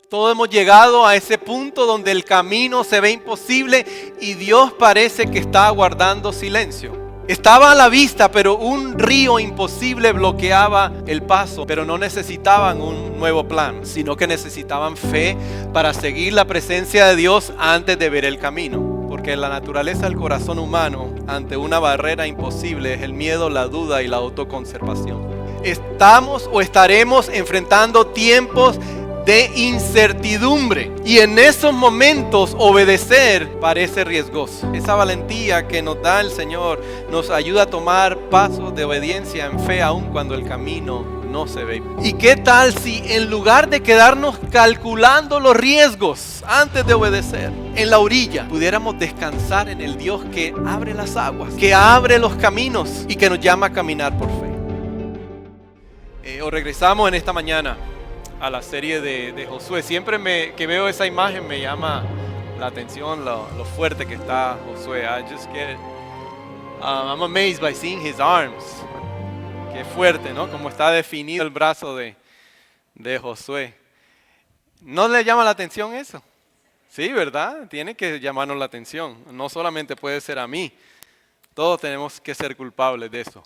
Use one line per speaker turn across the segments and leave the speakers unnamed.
Todos hemos llegado a ese punto donde el camino se ve imposible y Dios parece que está guardando silencio. Estaba a la vista, pero un río imposible bloqueaba el paso. Pero no necesitaban un nuevo plan, sino que necesitaban fe para seguir la presencia de Dios antes de ver el camino. Porque la naturaleza del corazón humano ante una barrera imposible es el miedo, la duda y la autoconservación. Estamos o estaremos enfrentando tiempos de incertidumbre, y en esos momentos obedecer parece riesgoso. Esa valentía que nos da el Señor nos ayuda a tomar pasos de obediencia en fe aun cuando el camino no se ve. ¿Y qué tal si en lugar de quedarnos calculando los riesgos antes de obedecer, en la orilla pudiéramos descansar en el Dios que abre las aguas, que abre los caminos y que nos llama a caminar por fe? O regresamos en esta mañana a la serie de Josué. Siempre que veo esa imagen me llama la atención lo fuerte que está Josué. I'm amazed by seeing his arms. Qué fuerte, ¿no? Como está definido el brazo de Josué. ¿No le llama la atención eso? Sí, ¿verdad? Tiene que llamarnos la atención. No solamente puede ser a mí. Todos tenemos que ser culpables de eso.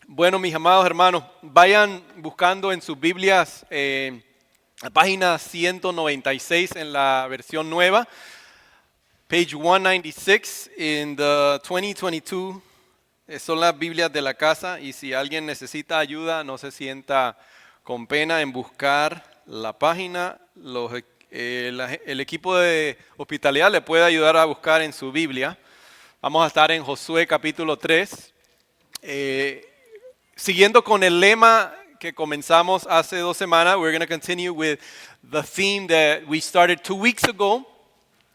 Bueno, mis amados hermanos, vayan buscando en sus Biblias la página 196 en la versión nueva, page 196 in the 2022. Son las Biblias de la casa, y si alguien necesita ayuda, no se sienta con pena en buscar la página. El equipo de hospitalidad le puede ayudar a buscar en su Biblia. Vamos a estar en Josué capítulo 3. Siguiendo con el lema que comenzamos hace 2 semanas, we're going to continue with the theme that we started 2 weeks ago.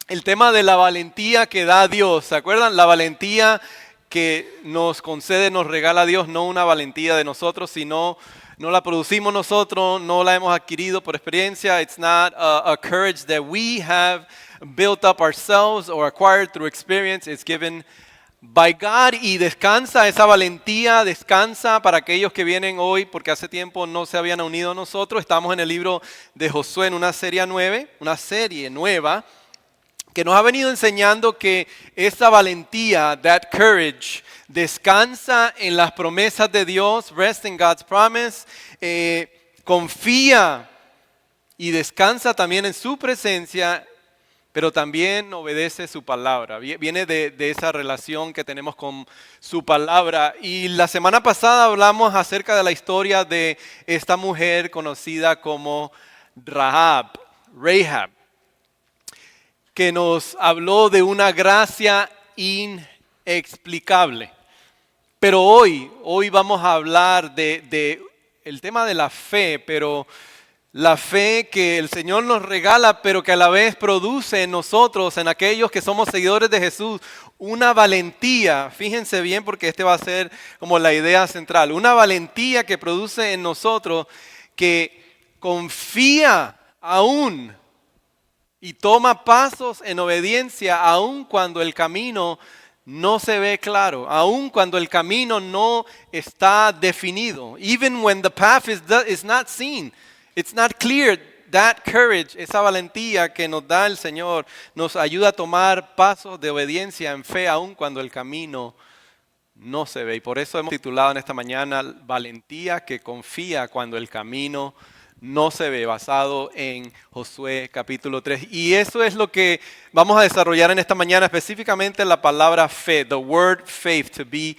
El tema de la valentía que da Dios. ¿Se acuerdan? La valentía que nos concede, nos regala Dios, no una valentía de nosotros, sino no la producimos nosotros, no la hemos adquirido por experiencia. It's not a courage that we have built up ourselves or acquired through experience. It's given by God, y descansa esa valentía, descansa para aquellos que vienen hoy porque hace tiempo no se habían unido a nosotros. Estamos en el libro de Josué en una serie nueva que nos ha venido enseñando que esa valentía, that courage, descansa en las promesas de Dios, rest in God's promise, confía y descansa también en su presencia, pero también obedece su palabra. Viene de esa relación que tenemos con su palabra. Y la semana pasada hablamos acerca de la historia de esta mujer conocida como Rahab, que nos habló de una gracia inexplicable. Pero hoy vamos a hablar de el tema de la fe, pero la fe que el Señor nos regala, pero que a la vez produce en nosotros, en aquellos que somos seguidores de Jesús, una valentía. Fíjense bien, porque este va a ser como la idea central. Una valentía que produce en nosotros, que confía aún y toma pasos en obediencia, aun cuando el camino no se ve claro, aun cuando el camino no está definido. Even when the path is not seen. It's not clear. That courage, esa valentía que nos da el Señor, nos ayuda a tomar pasos de obediencia en fe, aun cuando el camino no se ve. Y por eso hemos titulado en esta mañana, Valentía que confía cuando el camino no se ve, basado en Josué capítulo 3. Y eso es lo que vamos a desarrollar en esta mañana, específicamente la palabra fe, the word faith, to be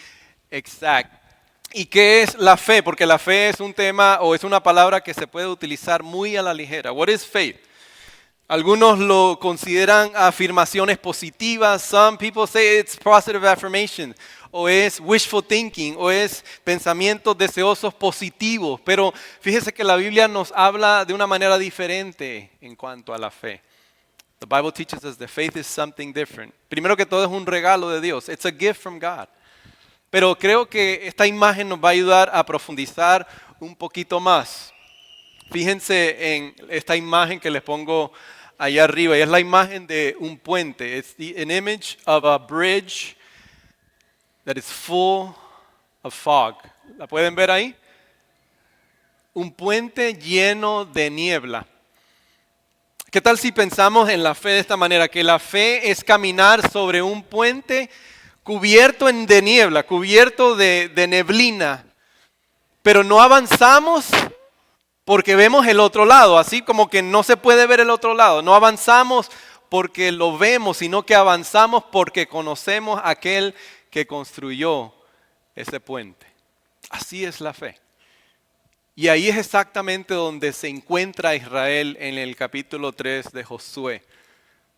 exact. ¿Y qué es la fe? Porque la fe es un tema o es una palabra que se puede utilizar muy a la ligera. What is faith? Algunos lo consideran afirmaciones positivas. Some people say it's positive affirmation. O es wishful thinking. O es pensamientos deseosos positivos. Pero fíjese que la Biblia nos habla de una manera diferente en cuanto a la fe. The Bible teaches us that faith is something different. Primero que todo es un regalo de Dios. It's a gift from God. Pero creo que esta imagen nos va a ayudar a profundizar un poquito más. Fíjense en esta imagen que les pongo allá arriba, y es la imagen de un puente. It's an image of a bridge that is full of fog. ¿La pueden ver ahí? Un puente lleno de niebla. ¿Qué tal si pensamos en la fe de esta manera? Que la fe es caminar sobre un puente cubierto de niebla, cubierto de neblina, pero no avanzamos porque vemos el otro lado, así como que no se puede ver el otro lado. No avanzamos porque lo vemos, sino que avanzamos porque conocemos a aquel que construyó ese puente. Así es la fe. Y ahí es exactamente donde se encuentra Israel en el capítulo 3 de Josué.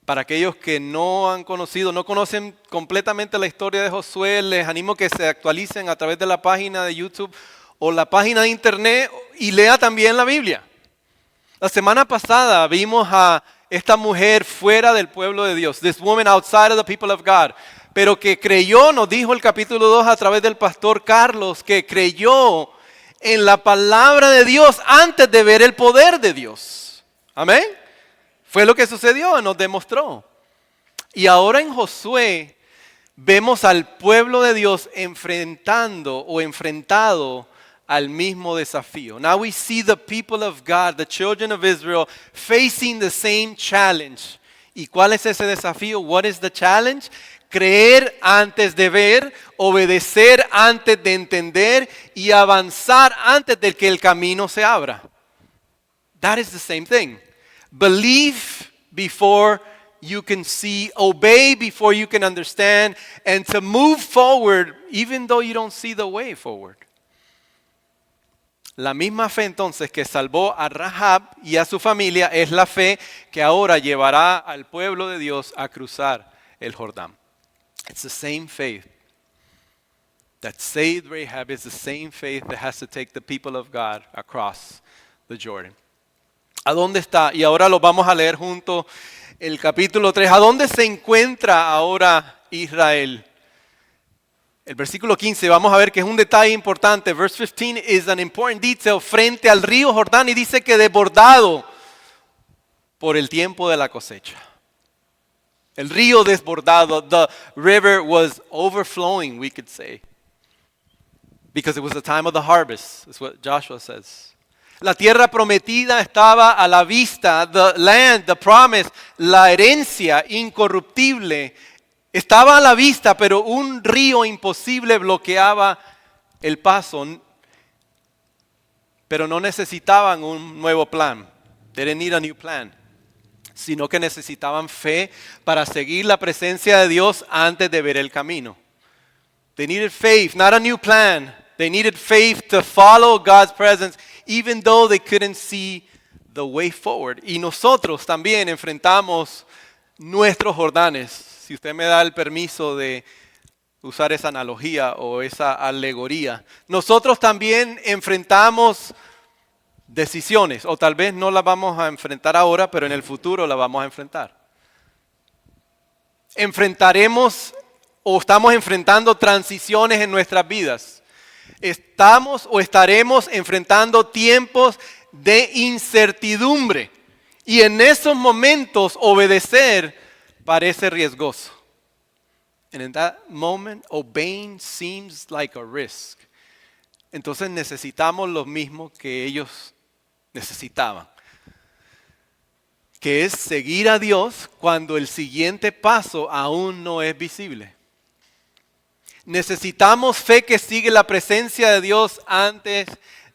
Para aquellos que no han conocido, no conocen completamente la historia de Josué, les animo que se actualicen a través de la página de YouTube o la página de internet y lea también la Biblia. La semana pasada vimos a esta mujer fuera del pueblo de Dios, this woman outside of the people of God, pero que creyó, nos dijo el capítulo 2 a través del pastor Carlos, que creyó en la palabra de Dios antes de ver el poder de Dios. Amén. Fue lo que sucedió, nos demostró. Y ahora en Josué vemos al pueblo de Dios enfrentado al mismo desafío. Now we see the people of God, the children of Israel, facing the same challenge. ¿Y cuál es ese desafío? What is the challenge? Creer antes de ver, obedecer antes de entender y avanzar antes de que el camino se abra. That is the same thing. Believe before you can see, obey before you can understand, and to move forward even though you don't see the way forward. La misma fe entonces que salvó a Rahab y a su familia es la fe que ahora llevará al pueblo de Dios a cruzar el Jordán. It's the same faith that saved Rahab. Is the same faith that has to take the people of God across the Jordan. ¿A dónde está? Y ahora lo vamos a leer junto el capítulo 3. ¿A dónde se encuentra ahora Israel? El versículo 15, vamos a ver que es un detalle importante. Verse 15 is an important detail frente al río Jordán y dice que desbordado por el tiempo de la cosecha. El río desbordado, the river was overflowing, we could say. Because it was the time of the harvest, is what Joshua says. La tierra prometida estaba a la vista, the land, the promise, la herencia incorruptible estaba a la vista, pero un río imposible bloqueaba el paso. Pero no necesitaban un nuevo plan. They didn't need a new plan. Sino que necesitaban fe para seguir la presencia de Dios antes de ver el camino. They needed faith, not a new plan. They needed faith to follow God's presence, even though they couldn't see the way forward. Y nosotros también enfrentamos nuestros Jordanes. Si usted me da el permiso de usar esa analogía o esa alegoría. Nosotros también enfrentamos decisiones, o tal vez no las vamos a enfrentar ahora, pero en el futuro las vamos a enfrentar. Enfrentaremos o estamos enfrentando transiciones en nuestras vidas. Estamos o estaremos enfrentando tiempos de incertidumbre. Y en esos momentos obedecer parece riesgoso. And in that moment, obeying seems like a risk. Entonces necesitamos lo mismo que ellos necesitaban, que es seguir a Dios cuando el siguiente paso aún no es visible. Necesitamos fe que sigue la presencia de Dios antes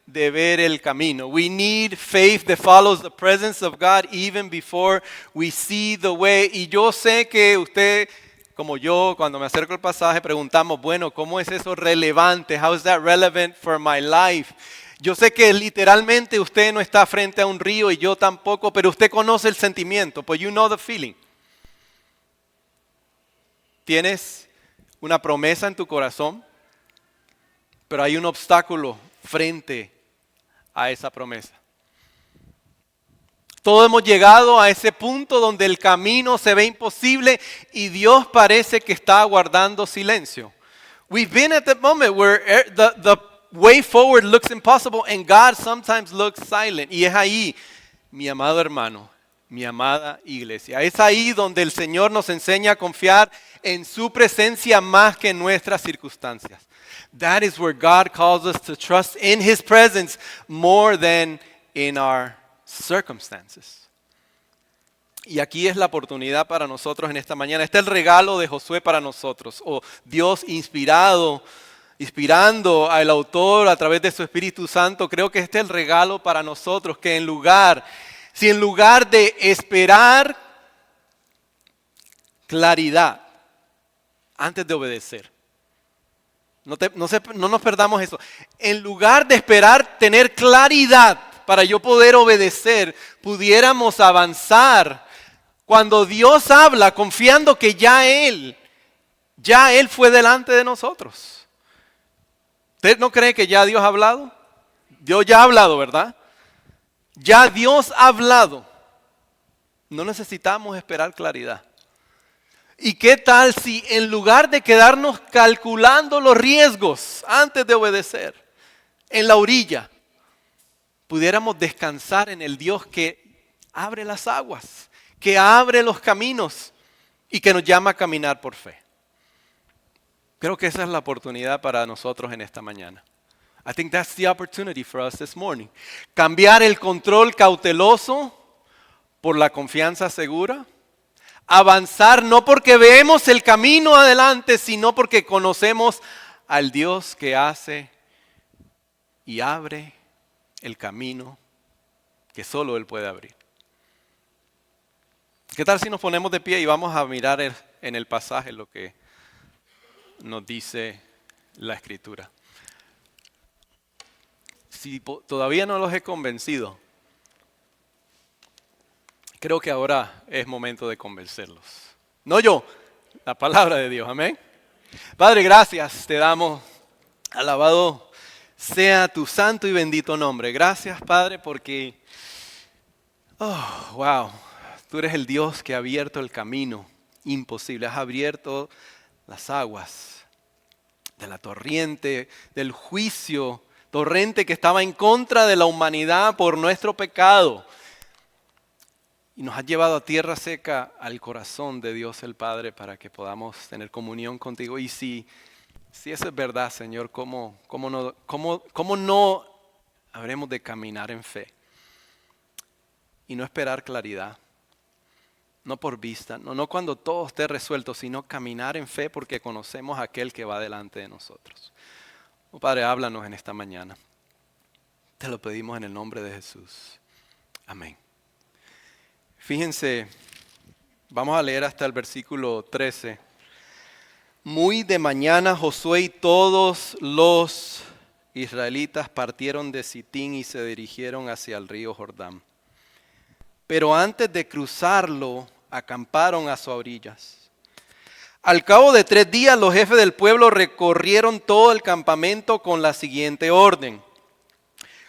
de ver el camino. We need faith that follows the presence of God even before we see the way. Y yo sé que usted, como yo, cuando me acerco al pasaje, preguntamos, bueno, ¿cómo es eso relevante? How is that relevant for my life? Yo sé que literalmente usted no está frente a un río y yo tampoco, pero usted conoce el sentimiento, pues you know the feeling. Tienes una promesa en tu corazón, pero hay un obstáculo frente a esa promesa. Todos hemos llegado a ese punto donde el camino se ve imposible y Dios parece que está guardando silencio. We've been at the moment where the way forward looks impossible and God sometimes looks silent. Y es ahí, mi amado hermano, mi amada iglesia. Es ahí donde el Señor nos enseña a confiar en su presencia más que en nuestras circunstancias. That is where God calls us to trust in His presence more than in our circumstances. Y aquí es la oportunidad para nosotros en esta mañana. Este es el regalo de Josué para nosotros. O Dios inspirando al autor a través de su Espíritu Santo. Creo que este es el regalo para nosotros. Que si en lugar de esperar claridad antes de obedecer. No nos perdamos eso. En lugar de esperar tener claridad para yo poder obedecer, pudiéramos avanzar cuando Dios habla confiando que ya Él fue delante de nosotros. ¿Usted no cree que ya Dios ha hablado? Dios ya ha hablado, ¿verdad? Ya Dios ha hablado. No necesitamos esperar claridad. ¿Y qué tal si en lugar de quedarnos calculando los riesgos antes de obedecer, en la orilla, pudiéramos descansar en el Dios que abre las aguas, que abre los caminos y que nos llama a caminar por fe? Creo que esa es la oportunidad para nosotros en esta mañana. I think that's the opportunity for us this morning. Cambiar el control cauteloso por la confianza segura. Avanzar no porque vemos el camino adelante, sino porque conocemos al Dios que hace y abre el camino que solo Él puede abrir. ¿Qué tal si nos ponemos de pie y vamos a mirar en el pasaje lo que nos dice la Escritura? Si todavía no los he convencido, creo que ahora es momento de convencerlos. No yo, la palabra de Dios, amén. Padre, gracias te damos, alabado sea tu santo y bendito nombre. Gracias, Padre, porque, wow, tú eres el Dios que ha abierto el camino imposible. Has abierto las aguas de la torrente, del juicio, torrente que estaba en contra de la humanidad por nuestro pecado. Y nos has llevado a tierra seca al corazón de Dios el Padre para que podamos tener comunión contigo. Y si eso es verdad, Señor, ¿cómo no habremos de caminar en fe? Y no esperar claridad, no por vista, no cuando todo esté resuelto, sino caminar en fe porque conocemos a aquel que va delante de nosotros. Oh, Padre, háblanos en esta mañana. Te lo pedimos en el nombre de Jesús. Amén. Fíjense, vamos a leer hasta el versículo 13. Muy de mañana Josué y todos los israelitas partieron de Sitín y se dirigieron hacia el río Jordán. Pero antes de cruzarlo, acamparon a sus orillas. Al cabo de 3 días, los jefes del pueblo recorrieron todo el campamento con la siguiente orden.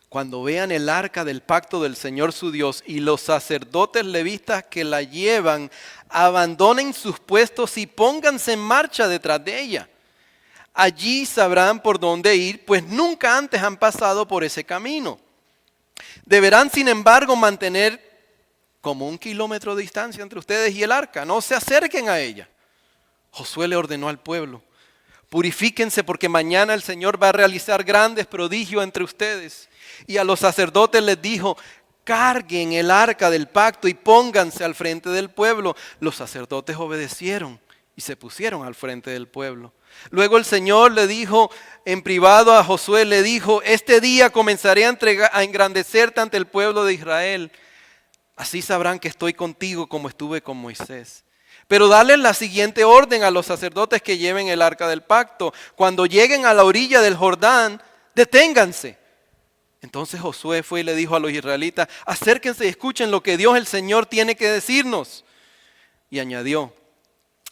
Cuando vean el arca del pacto del Señor su Dios y los sacerdotes levitas que la llevan, abandonen sus puestos y pónganse en marcha detrás de ella. Allí sabrán por dónde ir, pues nunca antes han pasado por ese camino. Deberán, sin embargo, mantener como 1 kilómetro de distancia entre ustedes y el arca. No se acerquen a ella. Josué le ordenó al pueblo: purifíquense porque mañana el Señor va a realizar grandes prodigios entre ustedes. Y a los sacerdotes les dijo: carguen el arca del pacto y pónganse al frente del pueblo. Los sacerdotes obedecieron y se pusieron al frente del pueblo. Luego el Señor le dijo en privado a Josué, le dijo: este día comenzaré a engrandecerte ante el pueblo de Israel. Así sabrán que estoy contigo como estuve con Moisés. Pero dale la siguiente orden a los sacerdotes que lleven el arca del pacto. Cuando lleguen a la orilla del Jordán, deténganse. Entonces Josué fue y le dijo a los israelitas: acérquense y escuchen lo que Dios el Señor tiene que decirnos. Y añadió: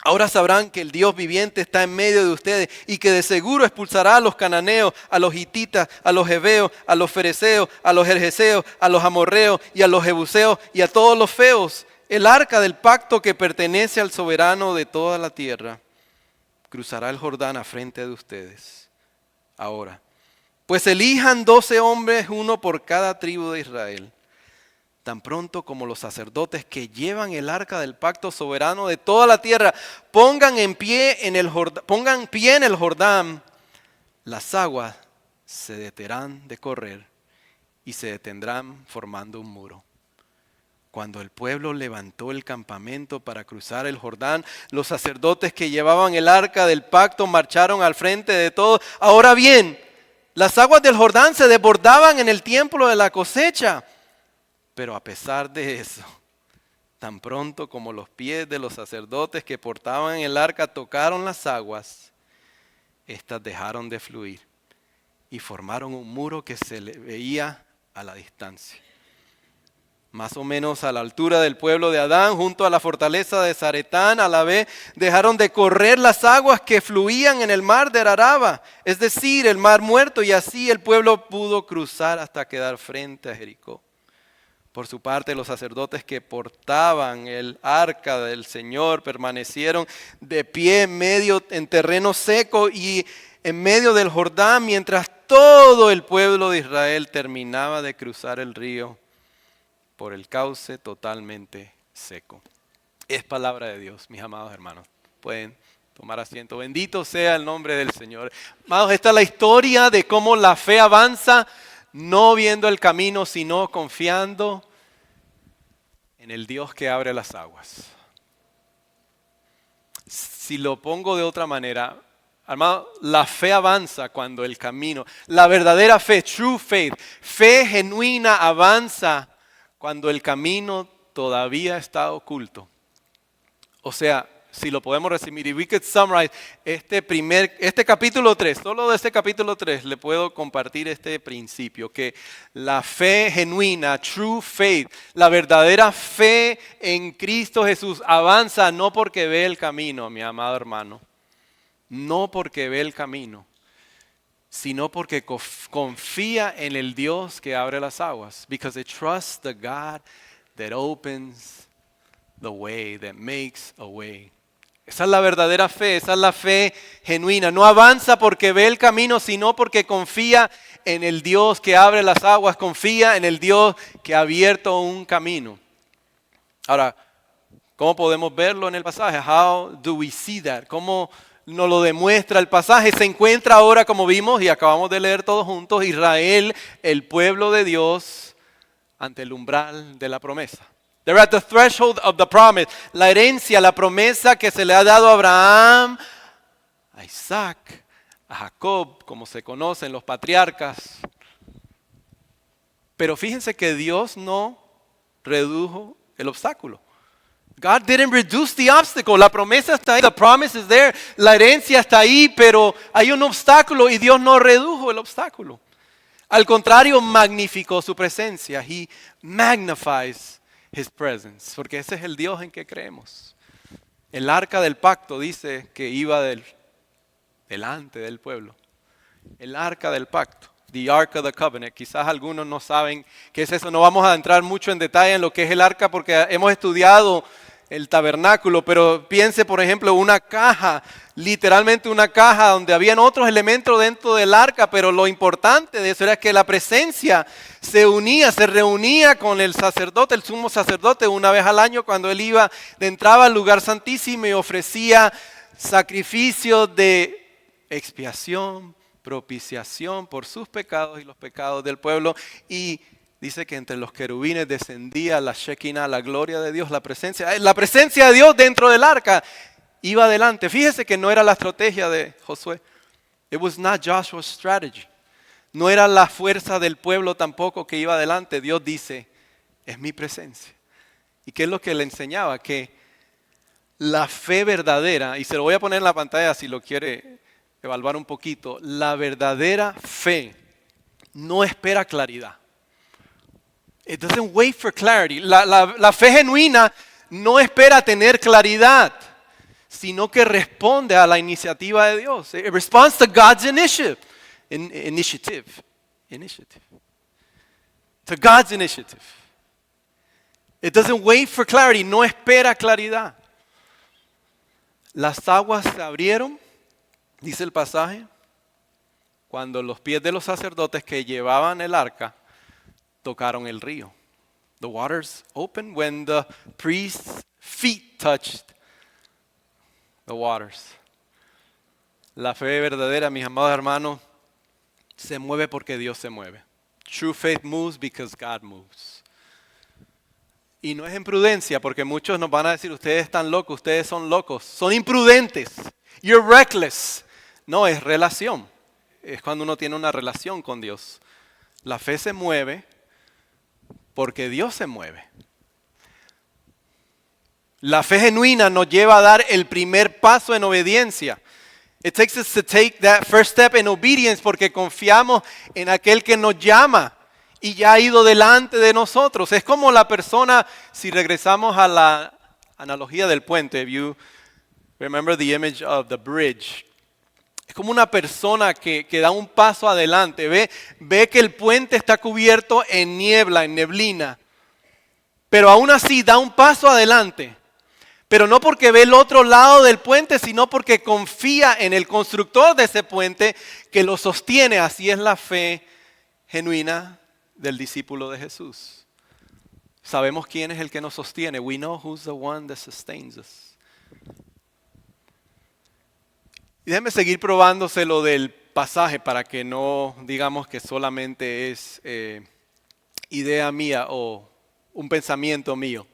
ahora sabrán que el Dios viviente está en medio de ustedes y que de seguro expulsará a los cananeos, a los hititas, a los heveos, a los fereceos, a los gergeseos, a los amorreos y a los jebuseos y a todos los feos. El arca del pacto que pertenece al soberano de toda la tierra cruzará el Jordán a frente de ustedes. Ahora, pues elijan 12 hombres, uno por cada tribu de Israel. Tan pronto como los sacerdotes que llevan el arca del pacto soberano de toda la tierra pongan pie en el Jordán, las aguas se detenerán de correr y se detendrán formando un muro. Cuando el pueblo levantó el campamento para cruzar el Jordán, los sacerdotes que llevaban el arca del pacto marcharon al frente de todos. Ahora bien, las aguas del Jordán se desbordaban en el tiempo de la cosecha. Pero a pesar de eso, tan pronto como los pies de los sacerdotes que portaban el arca tocaron las aguas, éstas dejaron de fluir y formaron un muro que se le veía a la distancia. Más o menos a la altura del pueblo de Adán, junto a la fortaleza de Zaretán, a la vez dejaron de correr las aguas que fluían en el mar de Araba, es decir, el mar muerto, y así el pueblo pudo cruzar hasta quedar frente a Jericó. Por su parte, los sacerdotes que portaban el arca del Señor permanecieron de pie en terreno seco y en medio del Jordán, mientras todo el pueblo de Israel terminaba de cruzar el río por el cauce totalmente seco. Es palabra de Dios, mis amados hermanos. Pueden tomar asiento. Bendito sea el nombre del Señor. Amados, esta es la historia de cómo la fe avanza, no viendo el camino, sino confiando en el Dios que abre las aguas. Si lo pongo de otra manera, hermano, la fe avanza cuando el camino, la verdadera fe, true faith, fe genuina avanza cuando el camino todavía está oculto. O sea, si lo podemos resumir, y we could summarize este capítulo 3, solo de este capítulo 3 le puedo compartir este principio, que la fe genuina, true faith, la verdadera fe en Cristo Jesús avanza no porque ve el camino, mi amado hermano, no porque ve el camino, sino porque confía en el Dios que abre las aguas. Because it trusts the God that opens the way, that makes a way. Esa es la verdadera fe, esa es la fe genuina. No avanza porque ve el camino, sino porque confía en el Dios que abre las aguas, confía en el Dios que ha abierto un camino. Ahora, ¿cómo podemos verlo en el pasaje? How do we see that? ¿Cómo nos lo demuestra el pasaje? Se encuentra ahora, como vimos y acabamos de leer todos juntos, Israel, el pueblo de Dios, ante el umbral de la promesa. They're at the threshold of the promise. La herencia, la promesa que se le ha dado a Abraham, a Isaac, a Jacob, como se conocen los patriarcas. Pero fíjense que Dios no redujo el obstáculo. God didn't reduce the obstacle. La promesa está ahí, the promise is there. La herencia está ahí, pero hay un obstáculo y Dios no redujo el obstáculo. Al contrario, magnificó su presencia. He magnifies His presence, porque ese es el Dios en que creemos. El arca del pacto dice que iba delante del pueblo. El arca del pacto. The Ark of the Covenant. Quizás algunos no saben qué es eso. No vamos a entrar mucho en detalle en lo que es el arca porque hemos estudiado el tabernáculo, pero piense por ejemplo una caja, literalmente una caja donde habían otros elementos dentro del arca, pero lo importante de eso era que la presencia se reunía con el sacerdote, el sumo sacerdote, una vez al año cuando él entraba al lugar santísimo y ofrecía sacrificios de expiación, propiciación por sus pecados y los pecados del pueblo. Y dice que entre los querubines descendía la Shekinah, la gloria de Dios, la presencia de Dios dentro del arca iba adelante. Fíjese que no era la estrategia de Josué. It was not Joshua's strategy. No era la fuerza del pueblo tampoco que iba adelante. Dios dice, es mi presencia. ¿Y qué es lo que le enseñaba? Que la fe verdadera, y se lo voy a poner en la pantalla si lo quiere evaluar un poquito, la verdadera fe no espera claridad. It doesn't wait for clarity. La fe genuina no espera tener claridad, sino que responde a la iniciativa de Dios. It responds to God's initiative. To God's initiative. It doesn't wait for clarity. No espera claridad. Las aguas se abrieron, dice el pasaje, cuando los pies de los sacerdotes que llevaban el arca tocaron el río. The waters opened when the priest's feet touched the waters. La fe verdadera, mis amados hermanos, se mueve porque Dios se mueve. True faith moves because God moves. Y no es imprudencia, porque muchos nos van a decir, ustedes están locos, ustedes son locos, son imprudentes, you're reckless. No, es relación. Es cuando uno tiene una relación con Dios. La fe se mueve porque Dios se mueve. La fe genuina nos lleva a dar el primer paso en obediencia. It takes us to take that first step in obedience porque confiamos en aquel que nos llama y ya ha ido delante de nosotros. Es como la persona, si regresamos a la analogía del puente, if you remember the image of the bridge. Es como una persona que da un paso adelante, ve que el puente está cubierto en niebla, en neblina, pero aún así da un paso adelante. Pero no porque ve el otro lado del puente, sino porque confía en el constructor de ese puente que lo sostiene. Así es la fe genuina del discípulo de Jesús. Sabemos quién es el que nos sostiene. We know who's the one that sustains us. Y déjeme seguir probándoselo del pasaje para que no digamos que solamente es idea mía o un pensamiento mío.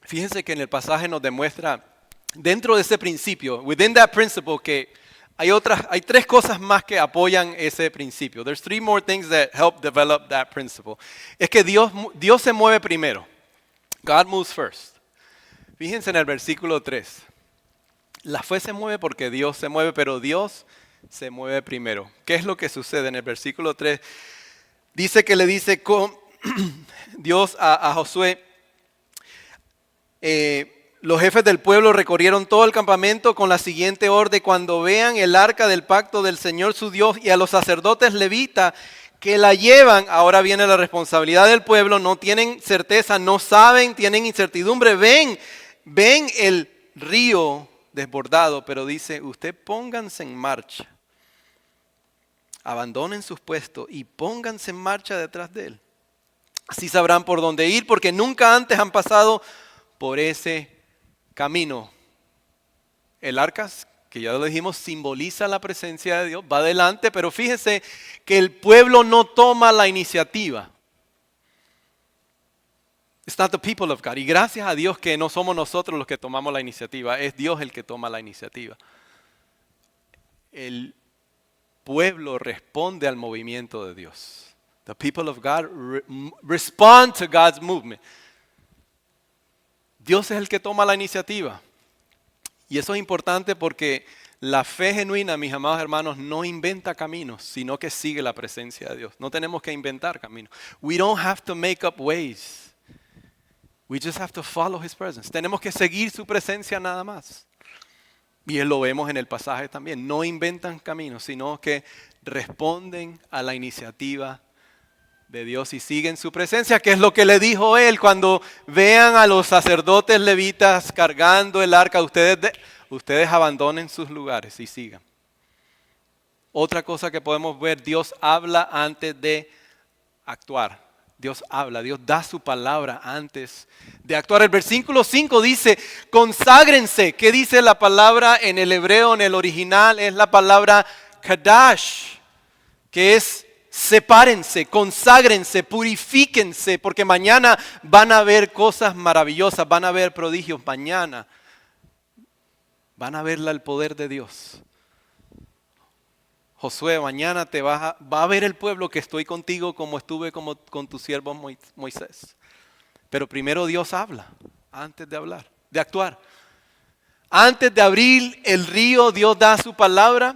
Fíjense que en el pasaje nos demuestra, dentro de ese principio, within that principle, que hay tres cosas más que apoyan ese principio. There's three more things that help develop that principle. Es que Dios se mueve primero. God moves first. Fíjense en el versículo 3. La fe se mueve porque Dios se mueve, pero Dios se mueve primero. ¿Qué es lo que sucede en el versículo 3? Dice que le dice Dios a Josué, los jefes del pueblo recorrieron todo el campamento con la siguiente orden: cuando vean el arca del pacto del Señor su Dios y a los sacerdotes levitas que la llevan, ahora viene la responsabilidad del pueblo, no tienen certeza, no saben, tienen incertidumbre, ven el río desbordado, pero dice, usted pónganse en marcha, abandonen sus puestos y pónganse en marcha detrás de él. Así sabrán por dónde ir, porque nunca antes han pasado por ese camino. El arca, que ya lo dijimos, simboliza la presencia de Dios, va adelante, pero fíjese que el pueblo no toma la iniciativa. It's not the people of God. Y gracias a Dios que no somos nosotros los que tomamos la iniciativa, es Dios el que toma la iniciativa. El pueblo responde al movimiento de Dios. The people of God respond to God's movement. Dios es el que toma la iniciativa. Y eso es importante porque la fe genuina, mis amados hermanos, no inventa caminos, sino que sigue la presencia de Dios. No tenemos que inventar caminos. We don't have to make up ways. We just have to follow His presence. Tenemos que seguir su presencia nada más. Y lo vemos en el pasaje también. No inventan caminos, sino que responden a la iniciativa de Dios y siguen su presencia, que es lo que le dijo Él cuando vean a los sacerdotes levitas cargando el arca. Ustedes abandonen sus lugares y sigan. Otra cosa que podemos ver, Dios habla antes de actuar. Dios habla, Dios da su palabra antes de actuar. El versículo 5 dice, conságrense. ¿Qué dice la palabra en el hebreo, en el original? Es la palabra kadash, que es sepárense, conságrense, purifíquense, porque mañana van a ver cosas maravillosas, van a ver prodigios mañana. Van a ver el poder de Dios. Josué, mañana va a ver el pueblo que estoy contigo como estuve con tu siervo Moisés. Pero primero Dios habla, antes de hablar, de actuar. Antes de abrir el río, Dios da su palabra.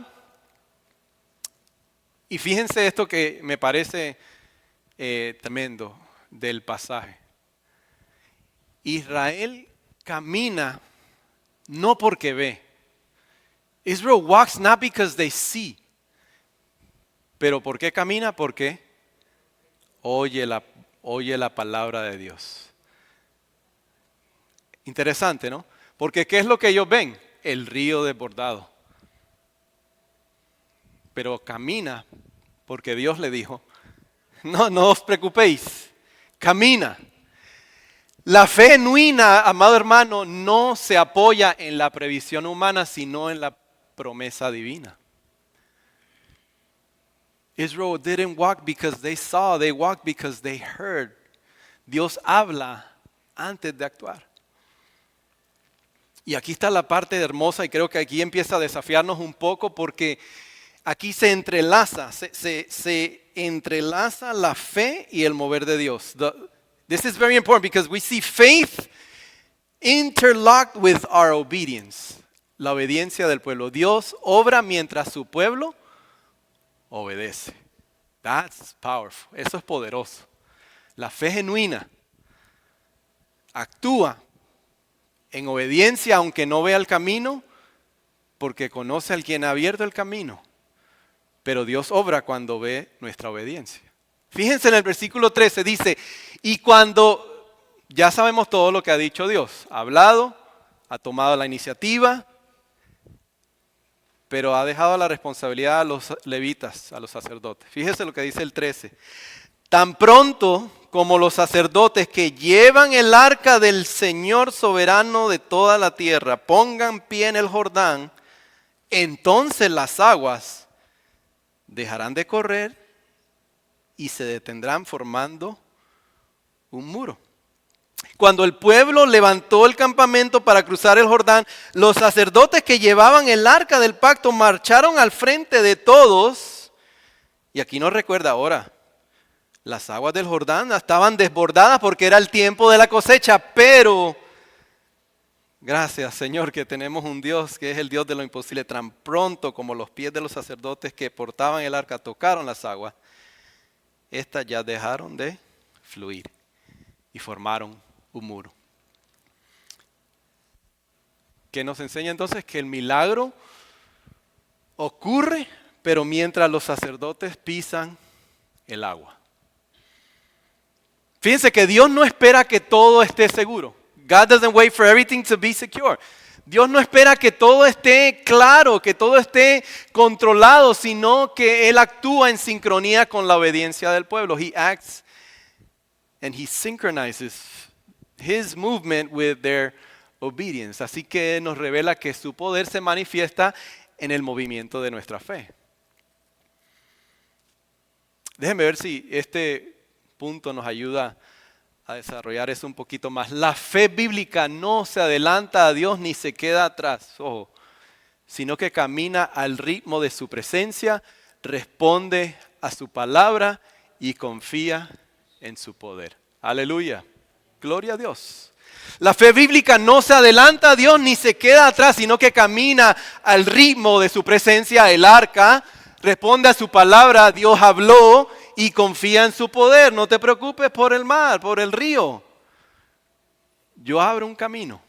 Y fíjense esto que me parece tremendo del pasaje. Israel camina no porque ve. Israel walks not because they see. Pero ¿por qué camina? Porque oye la palabra de Dios. Interesante, ¿no? Porque ¿qué es lo que ellos ven? El río desbordado. Pero camina porque Dios le dijo, no os preocupéis, camina. La fe genuina, amado hermano, no se apoya en la previsión humana, sino en la promesa divina. Israel didn't walk because they saw, they walked because they heard. Dios habla antes de actuar. Y aquí está la parte hermosa y creo que aquí empieza a desafiarnos un poco porque aquí se entrelaza, se entrelaza la fe y el mover de Dios. This is very important because we see faith interlocked with our obedience. La obediencia del pueblo. Dios obra mientras su pueblo obedece. That's powerful. Eso es poderoso. La fe genuina actúa en obediencia aunque no vea el camino, porque conoce al quien ha abierto el camino. Pero Dios obra cuando ve nuestra obediencia. Fíjense en el versículo 13, dice, y cuando ya sabemos todo lo que ha dicho Dios, ha hablado, ha tomado la iniciativa, pero ha dejado la responsabilidad a los levitas, a los sacerdotes. Fíjense lo que dice el 13. Tan pronto como los sacerdotes que llevan el arca del Señor soberano de toda la tierra pongan pie en el Jordán, entonces las aguas dejarán de correr y se detendrán formando un muro. Cuando el pueblo levantó el campamento para cruzar el Jordán, los sacerdotes que llevaban el arca del pacto marcharon al frente de todos. Y aquí nos recuerda ahora, las aguas del Jordán estaban desbordadas porque era el tiempo de la cosecha, pero gracias Señor que tenemos un Dios que es el Dios de lo imposible. Tan pronto como los pies de los sacerdotes que portaban el arca tocaron las aguas, estas ya dejaron de fluir y formaron un muro. Que nos enseña entonces que el milagro ocurre, pero mientras los sacerdotes pisan el agua. Fíjense que Dios no espera que todo esté seguro. God doesn't wait for everything to be secure. Dios no espera que todo esté claro, que todo esté controlado, sino que Él actúa en sincronía con la obediencia del pueblo. He acts and He synchronizes His movement with their obedience. Así que nos revela que su poder se manifiesta en el movimiento de nuestra fe. Déjenme ver si este punto nos ayuda a desarrollar eso un poquito más. La fe bíblica no se adelanta a Dios ni se queda atrás, ojo, sino que camina al ritmo de su presencia, responde a su palabra y confía en su poder. Aleluya. Gloria a Dios. La fe bíblica no se adelanta a Dios ni se queda atrás, sino que camina al ritmo de su presencia. El arca responde a su palabra, Dios habló y confía en su poder. No te preocupes por el mar, por el río. Yo abro un camino.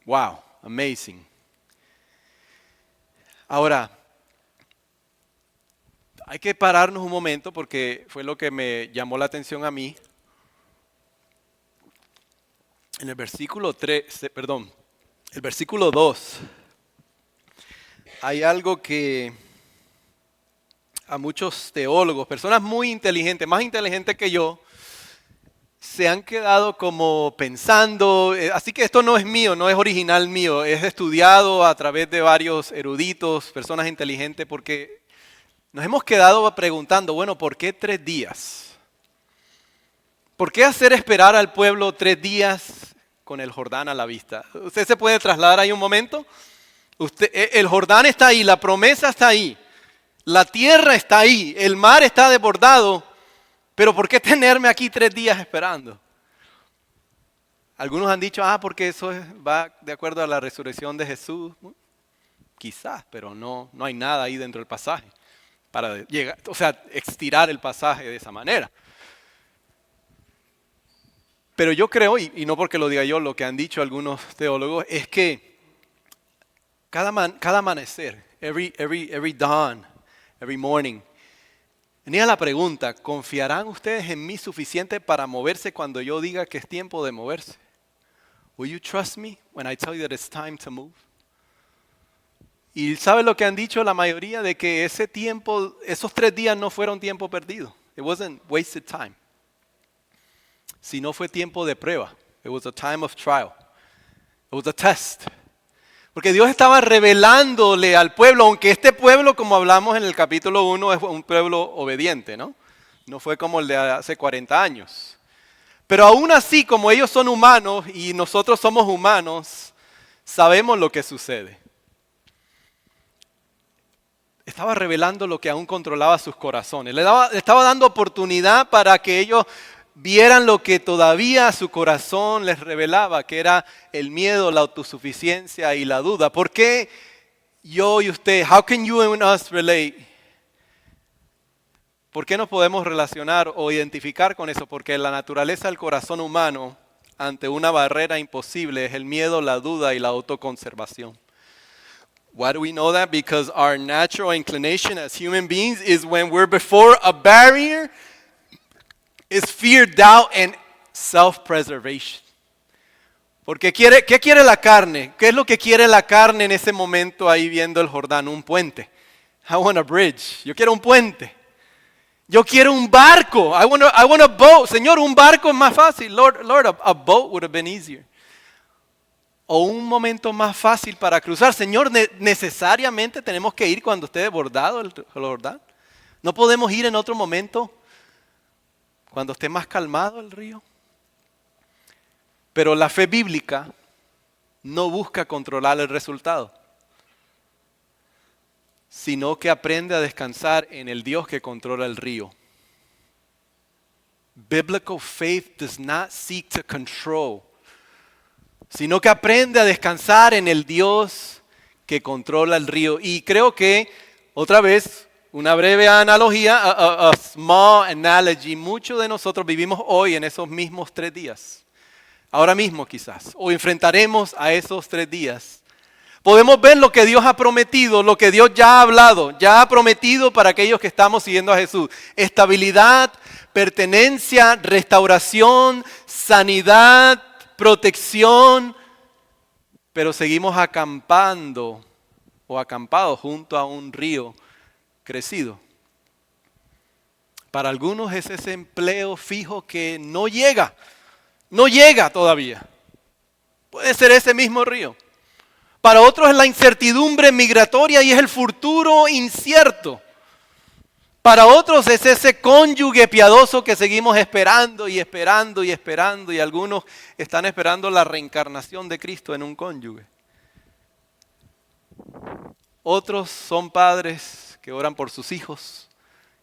Wow, amazing. Ahora, hay que pararnos un momento porque fue lo que me llamó la atención a mí. En el versículo 2, hay algo que a muchos teólogos, personas muy inteligentes, más inteligentes que yo, se han quedado como pensando, así que esto no es mío, no es original mío, es estudiado a través de varios eruditos, personas inteligentes, porque nos hemos quedado preguntando, bueno, ¿por qué 3 días? ¿Por qué hacer esperar al pueblo 3 días con el Jordán a la vista? ¿Usted se puede trasladar ahí un momento? El Jordán está ahí, la promesa está ahí, la tierra está ahí, el mar está desbordado, pero ¿por qué tenerme aquí 3 días esperando? Algunos han dicho, porque eso va de acuerdo a la resurrección de Jesús. Quizás, pero no hay nada ahí dentro del pasaje para llegar, estirar el pasaje de esa manera. Pero yo creo, y no porque lo diga yo, lo que han dicho algunos teólogos, es que cada amanecer, every dawn, every morning, venía la pregunta, ¿confiarán ustedes en mí suficiente para moverse cuando yo diga que es tiempo de moverse? Will you trust me when I tell you that it's time to move? Y ¿sabe lo que han dicho la mayoría? De que ese tiempo, esos 3 días no fueron tiempo perdido. It wasn't wasted time. Sino fue tiempo de prueba. It was a time of trial. It was a test. Porque Dios estaba revelándole al pueblo, aunque este pueblo, como hablamos en el capítulo 1, es un pueblo obediente, ¿no? No fue como el de hace 40 años. Pero aún así, como ellos son humanos y nosotros somos humanos, sabemos lo que sucede. Estaba revelando lo que aún controlaba sus corazones. Le estaba dando oportunidad para que ellos vieran lo que todavía su corazón les revelaba, que era el miedo, la autosuficiencia y la duda. ¿Por qué yo y usted? How can you and us relate? ¿Por qué nos podemos relacionar o identificar con eso? Porque la naturaleza del corazón humano ante una barrera imposible es el miedo, la duda y la autoconservación. Why do we know that? Because our natural inclination as human beings is when we're before a barrier, is fear, doubt, and self-preservation. Porque ¿qué quiere la carne? ¿Qué es lo que quiere la carne en ese momento ahí viendo el Jordán? Un puente. I want a bridge. Yo quiero un puente. Yo quiero un barco. I want a boat. Señor, un barco es más fácil. Lord, a boat would have been easier. O un momento más fácil para cruzar. Señor, necesariamente tenemos que ir cuando esté desbordado el Jordán. No podemos ir en otro momento cuando esté más calmado el río. Pero la fe bíblica no busca controlar el resultado, sino que aprende a descansar en el Dios que controla el río. Biblical faith does not seek to control, sino que aprende a descansar en el Dios que controla el río. Y creo que, otra vez, una breve analogía, a small analogy, muchos de nosotros vivimos hoy en esos mismos 3 días. Ahora mismo quizás, o enfrentaremos a esos 3 días. Podemos ver lo que Dios ha prometido, lo que Dios ya ha hablado, ya ha prometido para aquellos que estamos siguiendo a Jesús. Estabilidad, pertenencia, restauración, sanidad, protección. Pero seguimos acampando o acampados junto a un río crecido. Para algunos es ese empleo fijo que no llega todavía. Puede ser ese mismo río. Para otros es la incertidumbre migratoria y es el futuro incierto. Para otros es ese cónyuge piadoso que seguimos esperando y esperando y esperando, y algunos están esperando la reencarnación de Cristo en un cónyuge. Otros son padres que oran por sus hijos,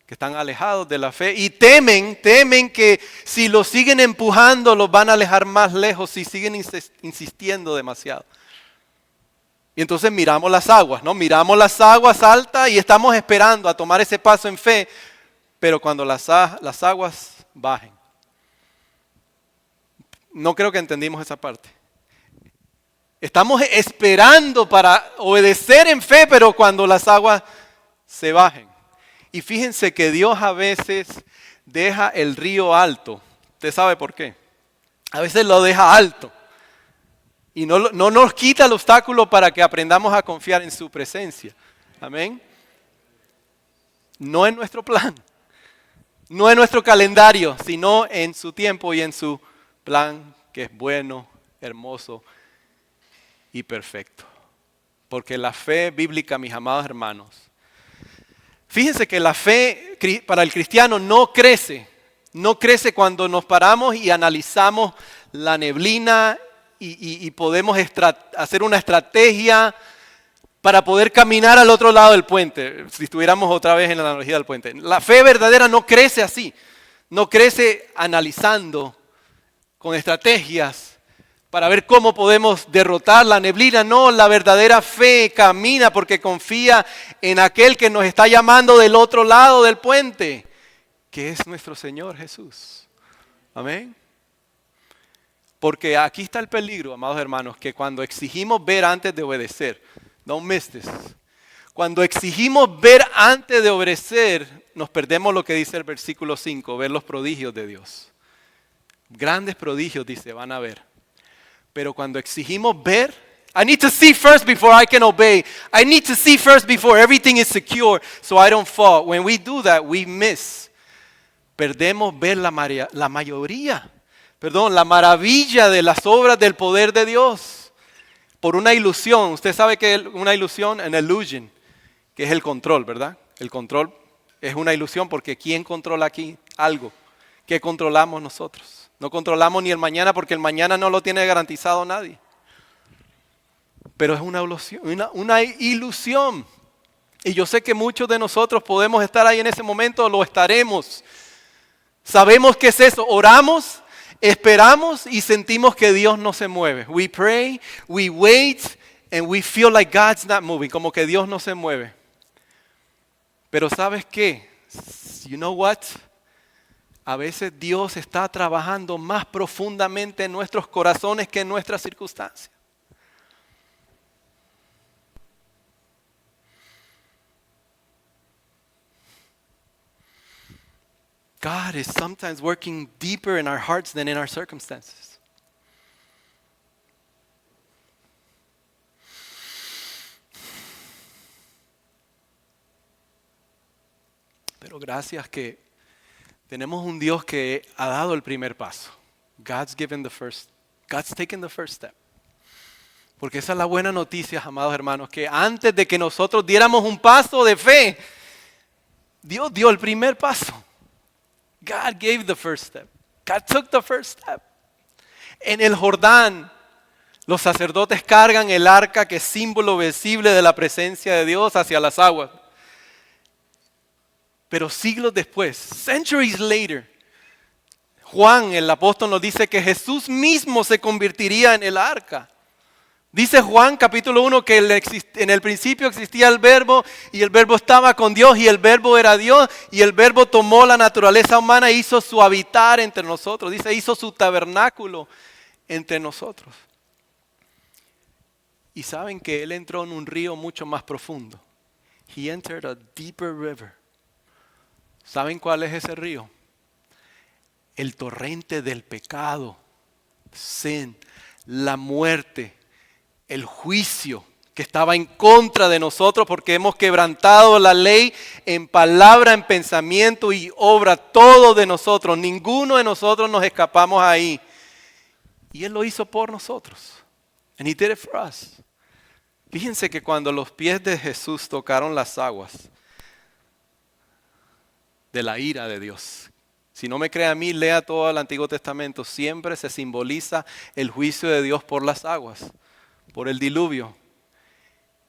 que están alejados de la fe y temen que si los siguen empujando los van a alejar más lejos si siguen insistiendo demasiado. Y entonces miramos las aguas, ¿no? Miramos las aguas altas y estamos esperando a tomar ese paso en fe, pero cuando las aguas bajen. No creo que entendimos esa parte. Estamos esperando para obedecer en fe, pero cuando las aguas se bajen. Y fíjense que Dios a veces deja el río alto. ¿Usted sabe por qué? A veces lo deja alto. Y no nos quita el obstáculo para que aprendamos a confiar en su presencia. Amén. No en nuestro plan, no en nuestro calendario, sino en su tiempo y en su plan que es bueno, hermoso y perfecto. Porque la fe bíblica, mis amados hermanos, fíjense que la fe para el cristiano no crece cuando nos paramos y analizamos la neblina y podemos hacer una estrategia para poder caminar al otro lado del puente, si estuviéramos otra vez en la analogía del puente. La fe verdadera no crece así, no crece analizando con estrategias para ver cómo podemos derrotar la neblina. No, la verdadera fe camina porque confía en aquel que nos está llamando del otro lado del puente, que es nuestro Señor Jesús. Amén. Porque aquí está el peligro, amados hermanos, que cuando exigimos ver antes de obedecer, don't miss this. Cuando exigimos ver antes de obedecer, nos perdemos lo que dice el versículo 5, ver los prodigios de Dios. Grandes prodigios, dice, van a ver. Pero cuando exigimos ver, I need to see first before I can obey. I need to see first before everything is secure so I don't fall. When we do that, we miss. Perdemos ver la maravilla de las obras del poder de Dios. por una ilusión. Usted sabe que es una ilusión, an illusion, que es el control, ¿verdad? El control es una ilusión porque ¿quién controla aquí algo? ¿Qué controlamos nosotros? No controlamos ni el mañana porque el mañana no lo tiene garantizado nadie. Pero es una ilusión. Y yo sé que muchos de nosotros podemos estar ahí en ese momento, lo estaremos. Sabemos qué es eso, oramos, esperamos y sentimos que Dios no se mueve. We pray, we wait, and we feel like God's not moving, como que Dios no se mueve. Pero ¿sabes qué? You know what? A veces Dios está trabajando más profundamente en nuestros corazones que en nuestras circunstancias. God is sometimes working deeper in our hearts than in our circumstances. Pero gracias que tenemos un Dios que ha dado el primer paso. God's taken the first step. Porque esa es la buena noticia, amados hermanos, que antes de que nosotros diéramos un paso de fe, Dios dio el primer paso. God gave the first step. God took the first step. En el Jordán, los sacerdotes cargan el arca que es símbolo visible de la presencia de Dios hacia las aguas. Pero siglos después, centuries later, Juan, el apóstol, nos dice que Jesús mismo se convertiría en el arca. Dice Juan capítulo 1 que en el principio existía el verbo y el verbo estaba con Dios y el verbo era Dios y el verbo tomó la naturaleza humana e hizo su habitar entre nosotros. Dice, hizo su tabernáculo entre nosotros. Y saben que Él entró en un río mucho más profundo. He entered a deeper river. ¿Saben cuál es ese río? El torrente del pecado, sin, la muerte, el juicio que estaba en contra de nosotros porque hemos quebrantado la ley en palabra, en pensamiento y obra, todo de nosotros. Ninguno de nosotros nos escapamos ahí. Y Él lo hizo por nosotros. And He did it for us. Fíjense que cuando los pies de Jesús tocaron las aguas de la ira de Dios. Si no me cree a mí, lea todo el Antiguo Testamento. Siempre se simboliza el juicio de Dios por las aguas, por el diluvio.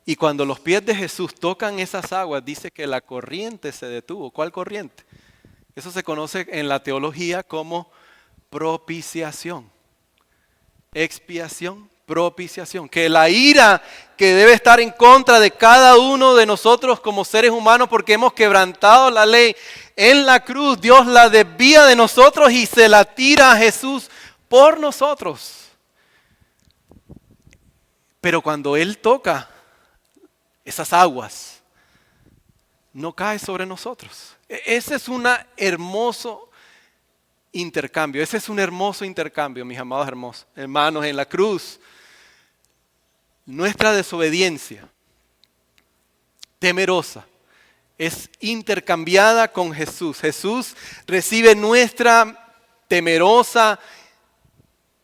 Y cuando los pies de Jesús tocan esas aguas, dice que la corriente se detuvo. ¿Cuál corriente? Eso se conoce en la teología como propiciación. Expiación, propiciación. Que la ira que debe estar en contra de cada uno de nosotros como seres humanos porque hemos quebrantado la ley en la cruz, Dios la desvía de nosotros y se la tira a Jesús por nosotros. Pero cuando Él toca esas aguas, no cae sobre nosotros. Ese es un hermoso intercambio. Ese es un hermoso intercambio, mis amados hermanos, en la cruz. Nuestra desobediencia temerosa es intercambiada con Jesús. Jesús recibe nuestra temerosa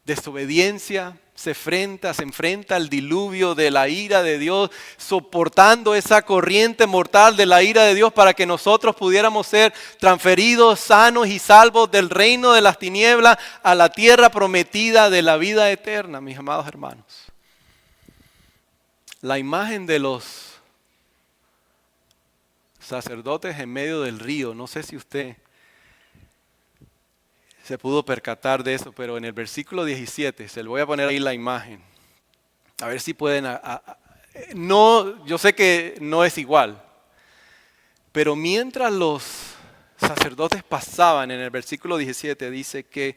desobediencia, se enfrenta al diluvio de la ira de Dios, soportando esa corriente mortal de la ira de Dios para que nosotros pudiéramos ser transferidos, sanos y salvos del reino de las tinieblas a la tierra prometida de la vida eterna, mis amados hermanos. La imagen de los sacerdotes en medio del río, no sé si usted se pudo percatar de eso, pero en el versículo 17, se le voy a poner ahí la imagen. A ver si pueden... No, yo sé que no es igual, pero mientras los sacerdotes pasaban, en el versículo 17 dice que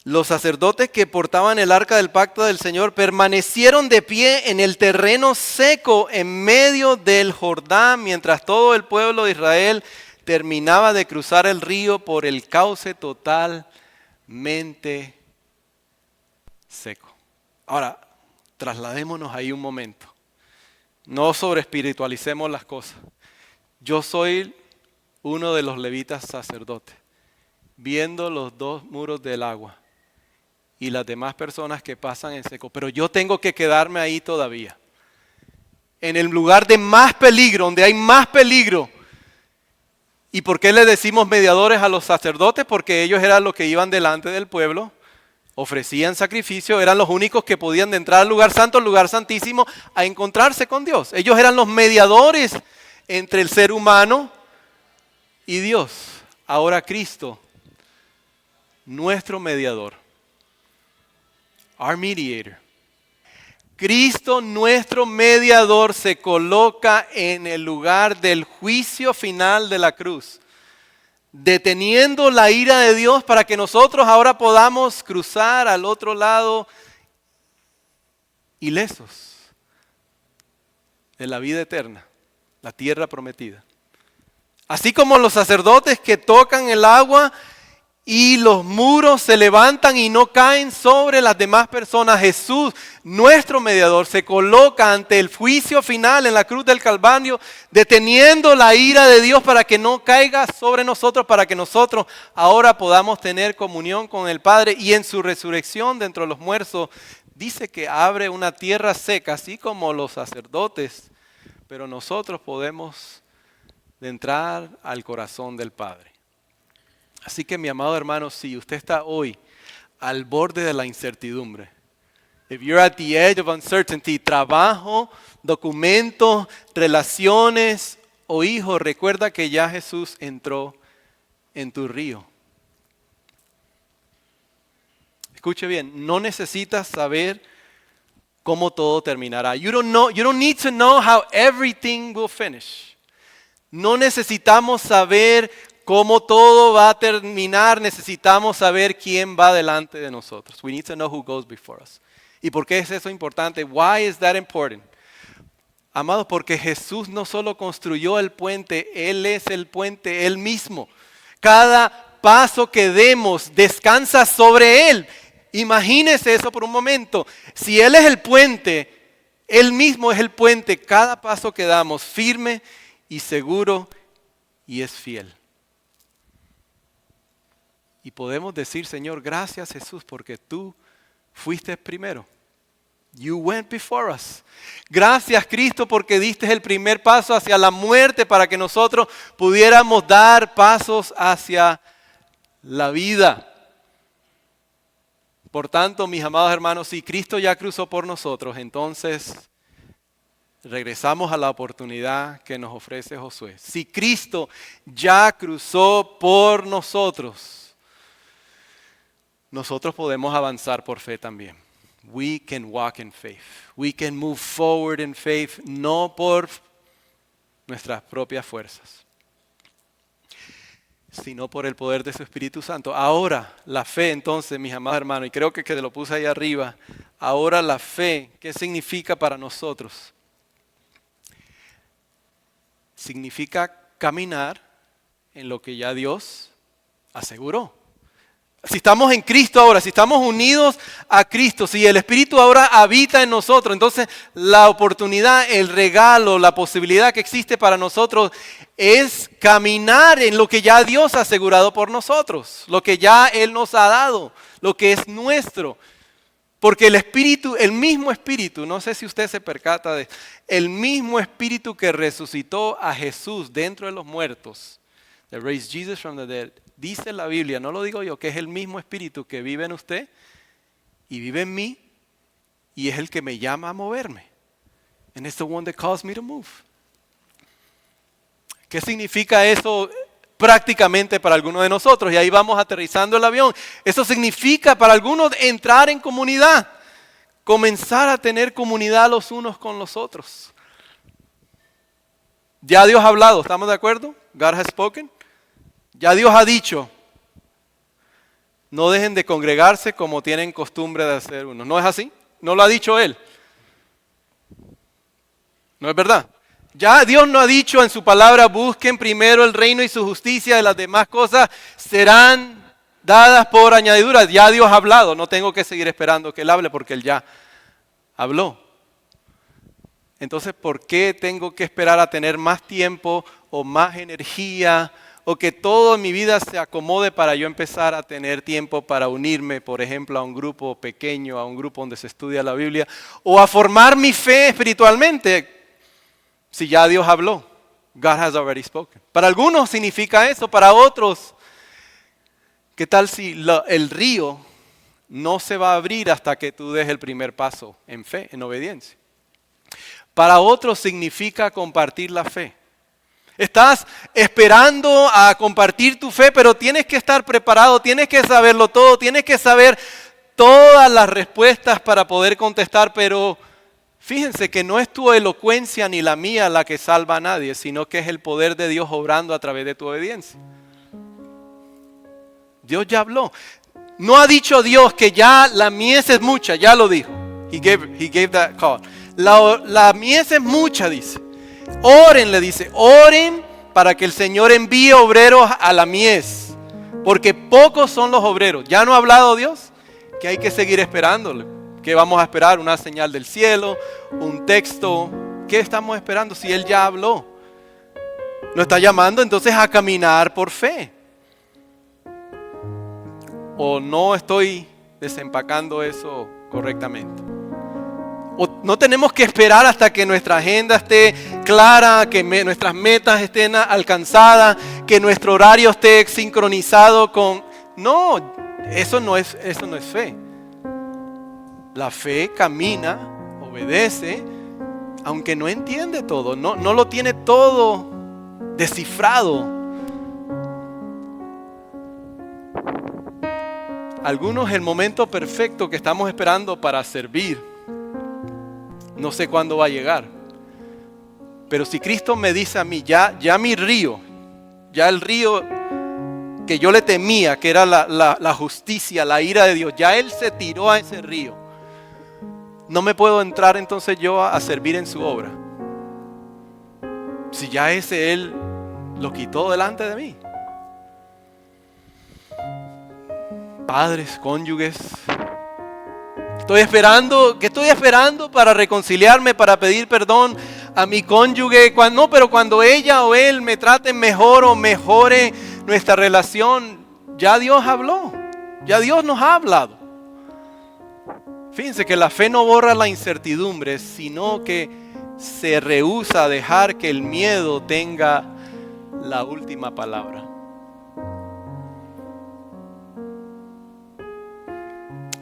los sacerdotes que portaban el arca del pacto del Señor permanecieron de pie en el terreno seco en medio del Jordán, mientras todo el pueblo de Israel terminaba de cruzar el río por el cauce totalmente seco. Ahora, trasladémonos ahí un momento. No sobreespiritualicemos las cosas. Yo soy uno de los levitas sacerdotes, viendo los dos muros del agua. y las demás personas que pasan en seco. Pero yo tengo que quedarme ahí todavía. En el lugar de más peligro, donde hay más peligro. ¿Y por qué le decimos mediadores a los sacerdotes? Porque ellos eran los que iban delante del pueblo, ofrecían sacrificio, eran los únicos que podían entrar al lugar santo, al lugar santísimo, a encontrarse con Dios. Ellos eran los mediadores entre el ser humano y Dios. Ahora Cristo, nuestro mediador, our mediator. Cristo, nuestro mediador, se coloca en el lugar del juicio final de la cruz, deteniendo la ira de Dios para que nosotros ahora podamos cruzar al otro lado ilesos de la vida eterna, la tierra prometida. Así como los sacerdotes que tocan el agua y los muros se levantan y no caen sobre las demás personas, Jesús, nuestro mediador, se coloca ante el juicio final en la cruz del Calvario, deteniendo la ira de Dios para que no caiga sobre nosotros, para que nosotros ahora podamos tener comunión con el Padre. Y en su resurrección de entre los muertos, dice que abre una tierra seca, así como los sacerdotes, pero nosotros podemos entrar al corazón del Padre. Así que mi amado hermano, si usted está hoy al borde de la incertidumbre, if you're at the edge of uncertainty, trabajo, documentos, relaciones o hijos, recuerda que ya Jesús entró en tu río. Escuche bien, no necesitas saber cómo todo terminará. You don't need to know how everything will finish. No necesitamos saber cómo todo va a terminar, necesitamos saber quién va delante de nosotros. We need to know who goes before us. ¿Y por qué es eso importante? Why is that important? Amados, porque Jesús no solo construyó el puente, Él es el puente, Él mismo. Cada paso que demos descansa sobre Él. Imagínese eso por un momento. Si Él es el puente, Él mismo es el puente. Cada paso que damos firme y seguro y es fiel. Y podemos decir, Señor, gracias Jesús, porque tú fuiste primero. You went before us. Gracias Cristo porque diste el primer paso hacia la muerte para que nosotros pudiéramos dar pasos hacia la vida. Por tanto, mis amados hermanos, si Cristo ya cruzó por nosotros, entonces regresamos a la oportunidad que nos ofrece Josué. Si Cristo ya cruzó por nosotros, nosotros podemos avanzar por fe también. We can walk in faith. We can move forward in faith, no por nuestras propias fuerzas, sino por el poder de su Espíritu Santo. Ahora, la fe entonces, mis amados hermanos, y creo que lo puse ahí arriba, ahora la fe, ¿qué significa para nosotros? Significa caminar en lo que ya Dios aseguró. Si estamos en Cristo ahora, si estamos unidos a Cristo, si el Espíritu ahora habita en nosotros, entonces la oportunidad, el regalo, la posibilidad que existe para nosotros es caminar en lo que ya Dios ha asegurado por nosotros, lo que ya Él nos ha dado, lo que es nuestro. Porque el Espíritu, el mismo Espíritu, no sé si usted se percata de, el mismo Espíritu que resucitó a Jesús dentro de los muertos, that raised Jesus from the dead, dice la Biblia, no lo digo yo, que es el mismo Espíritu que vive en usted y vive en mí y es el que me llama a moverme. And it's the one that calls me to move. ¿Qué significa eso prácticamente para algunos de nosotros? Y ahí vamos aterrizando el avión. Eso significa para algunos entrar en comunidad, comenzar a tener comunidad los unos con los otros. Ya Dios ha hablado, ¿estamos de acuerdo? God has spoken. Ya Dios ha dicho, no dejen de congregarse como tienen costumbre de hacer unos. ¿No es así? ¿No lo ha dicho Él? ¿No es verdad? Ya Dios no ha dicho en su palabra, busquen primero el reino y su justicia, y las demás cosas serán dadas por añadidura. Ya Dios ha hablado, no tengo que seguir esperando que Él hable porque Él ya habló. Entonces, ¿por qué tengo que esperar a tener más tiempo o más energía o que todo en mi vida se acomode para yo empezar a tener tiempo para unirme, por ejemplo, a un grupo pequeño, a un grupo donde se estudia la Biblia, o a formar mi fe espiritualmente, si ya Dios habló. God has already spoken. Para algunos significa eso, para otros, ¿qué tal si el río no se va a abrir hasta que tú des el primer paso en fe, en obediencia? Para otros significa compartir la fe. Estás esperando a compartir tu fe, pero tienes que estar preparado, tienes que saberlo todo, tienes que saber todas las respuestas para poder contestar, pero fíjense que no es tu elocuencia ni la mía la que salva a nadie, sino que es el poder de Dios obrando a través de tu obediencia. Dios ya habló. No ha dicho Dios que ya la mies es mucha, ya lo dijo. He gave that call. La mies es mucha, dice. Oren, le dice, oren para que el Señor envíe obreros a la mies, porque pocos son los obreros. ¿Ya no ha hablado Dios? Que hay que seguir esperándole. ¿Qué vamos a esperar? ¿Una señal del cielo? ¿Un texto? ¿Qué estamos esperando si Él ya habló? Nos está llamando entonces a caminar por fe. ¿O no estoy desempacando eso correctamente? O no tenemos que esperar hasta que nuestra agenda esté clara, que nuestras metas estén alcanzadas, que nuestro horario esté sincronizado con... No, eso no es fe. La fe camina, obedece, aunque no entiende todo, no lo tiene todo descifrado. Algunos el momento perfecto que estamos esperando para servir, no sé cuándo va a llegar. Pero si Cristo me dice a mí, ya mi río, ya el río que yo le temía, que era la justicia, la ira de Dios, ya Él se tiró a ese río. No me puedo entrar entonces yo a servir en su obra. Si ya ese Él lo quitó delante de mí. Padres, cónyuges, ¿qué estoy esperando para reconciliarme, para pedir perdón a mi cónyuge? Pero cuando ella o él me traten mejor o mejore nuestra relación, ya Dios habló, ya Dios nos ha hablado. Fíjense que la fe no borra la incertidumbre, sino que se rehúsa a dejar que el miedo tenga la última palabra.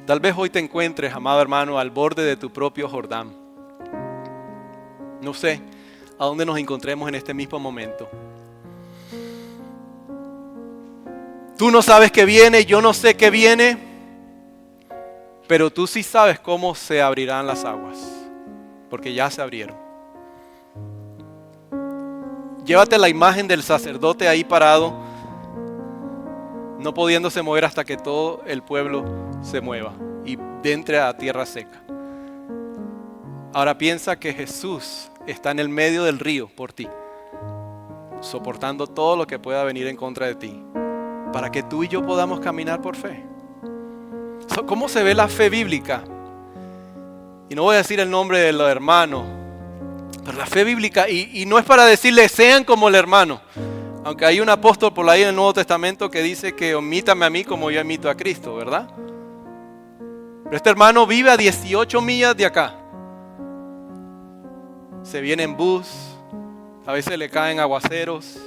Tal vez hoy te encuentres, amado hermano, al borde de tu propio Jordán. No sé a dónde nos encontremos en este mismo momento. Tú no sabes qué viene, yo no sé qué viene, pero tú sí sabes cómo se abrirán las aguas, porque ya se abrieron. Llévate la imagen del sacerdote ahí parado, no pudiéndose mover hasta que todo el pueblo se mueva y entre a tierra seca. Ahora piensa que Jesús está en el medio del río por ti, soportando todo lo que pueda venir en contra de ti, para que tú y yo podamos caminar por fe. ¿Cómo se ve la fe bíblica? Y no voy a decir el nombre de los hermanos, pero la fe bíblica, y no es para decirle sean como el hermano, aunque hay un apóstol por ahí en el Nuevo Testamento que dice que omítame a mí como yo imito a Cristo, ¿verdad? Pero este hermano vive a 18 millas de acá. Se viene en bus, a veces le caen aguaceros.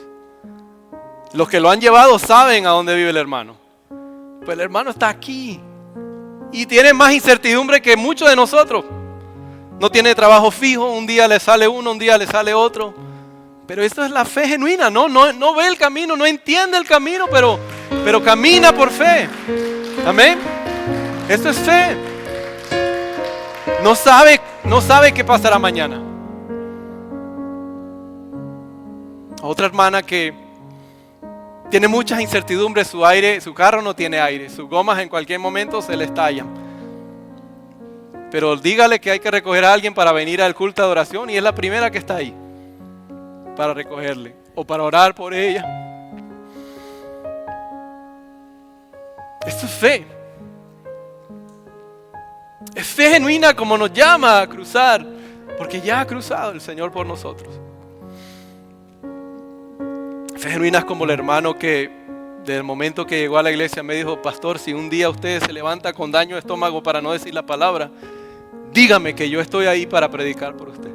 Los que lo han llevado saben a dónde vive el hermano. Pues el hermano está aquí y tiene más incertidumbre que muchos de nosotros. No tiene trabajo fijo, un día le sale uno, un día le sale otro. Pero esto es la fe genuina, no ve el camino, no entiende el camino, pero camina por fe. Amén. Esto es fe. No sabe qué pasará mañana. Otra hermana que tiene muchas incertidumbres, su carro no tiene aire, sus gomas en cualquier momento se le estallan. Pero dígale que hay que recoger a alguien para venir al culto de adoración y es la primera que está ahí para recogerle o para orar por ella. Esto es fe. Es fe genuina como nos llama a cruzar, porque ya ha cruzado el Señor por nosotros. Fe genuina es como el hermano que del momento que llegó a la iglesia me dijo: pastor, si un día usted se levanta con daño de estómago para no decir la palabra, dígame que yo estoy ahí para predicar por usted.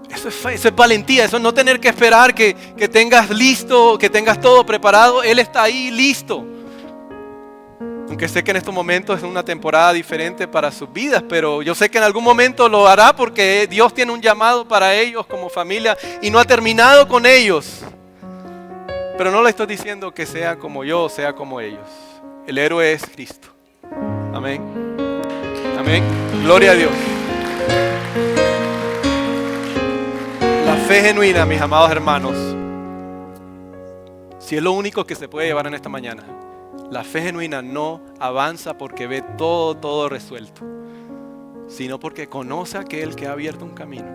Eso es fe, eso es valentía, eso es no tener que esperar que tengas listo, que tengas todo preparado. Él está ahí listo. Aunque sé que en estos momentos es una temporada diferente para sus vidas, pero yo sé que en algún momento lo hará porque Dios tiene un llamado para ellos como familia y no ha terminado con ellos. Pero no le estoy diciendo que sea como yo o sea como ellos. El héroe es Cristo. Amén. Amén. Gloria a Dios. La fe genuina, mis amados hermanos, si es lo único que se puede llevar en esta mañana, la fe genuina no avanza porque ve todo resuelto, sino porque conoce a aquel que ha abierto un camino.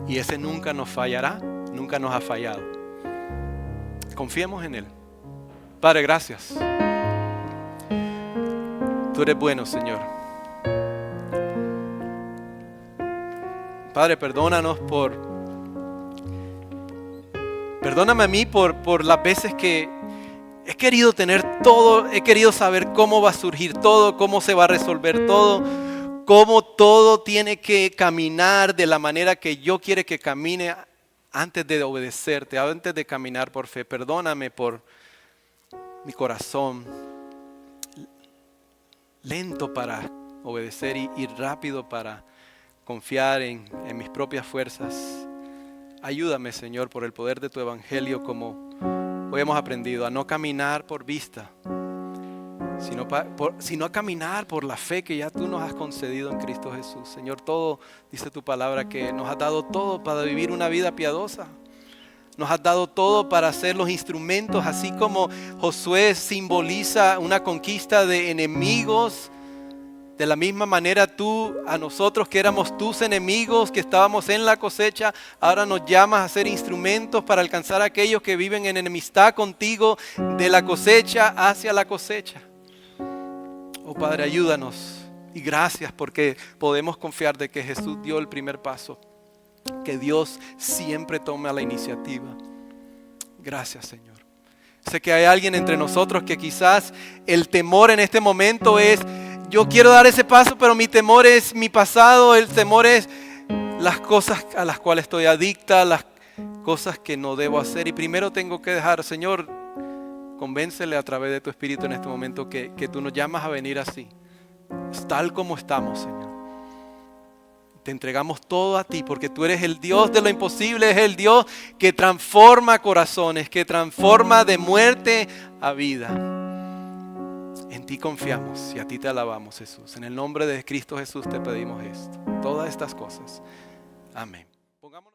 Y ese nunca nos fallará, nunca nos ha fallado. Confiemos en Él. Padre, gracias. Tú eres bueno, Señor. Padre, perdóname a mí por las veces que he querido tener todo, he querido saber cómo va a surgir todo, cómo se va a resolver todo, cómo todo tiene que caminar de la manera que yo quiero que camine antes de obedecerte, antes de caminar por fe. Perdóname por mi corazón lento para obedecer y rápido para confiar en mis propias fuerzas. Ayúdame, Señor, por el poder de tu evangelio, como hoy hemos aprendido, a no caminar por vista, sino a caminar por la fe que ya tú nos has concedido en Cristo Jesús. Señor, todo, dice tu palabra, que nos has dado todo para vivir una vida piadosa. Nos has dado todo para ser los instrumentos, así como Josué simboliza una conquista de enemigos. De la misma manera tú, a nosotros que éramos tus enemigos, que estábamos en la cosecha, ahora nos llamas a ser instrumentos para alcanzar a aquellos que viven en enemistad contigo, de la cosecha hacia la cosecha. Oh Padre, ayúdanos y gracias porque podemos confiar de que Jesús dio el primer paso, que Dios siempre toma la iniciativa. Gracias, Señor. Sé que hay alguien entre nosotros que quizás el temor en este momento es: yo quiero dar ese paso, pero mi temor es mi pasado, el temor es las cosas a las cuales estoy adicta, las cosas que no debo hacer. Y primero tengo que dejar, Señor, convéncele a través de tu Espíritu en este momento que tú nos llamas a venir así, tal como estamos, Señor. Te entregamos todo a ti porque tú eres el Dios de lo imposible, es el Dios que transforma corazones, que transforma de muerte a vida. En ti confiamos y a ti te alabamos, Jesús. En el nombre de Cristo Jesús te pedimos esto, todas estas cosas. Amén.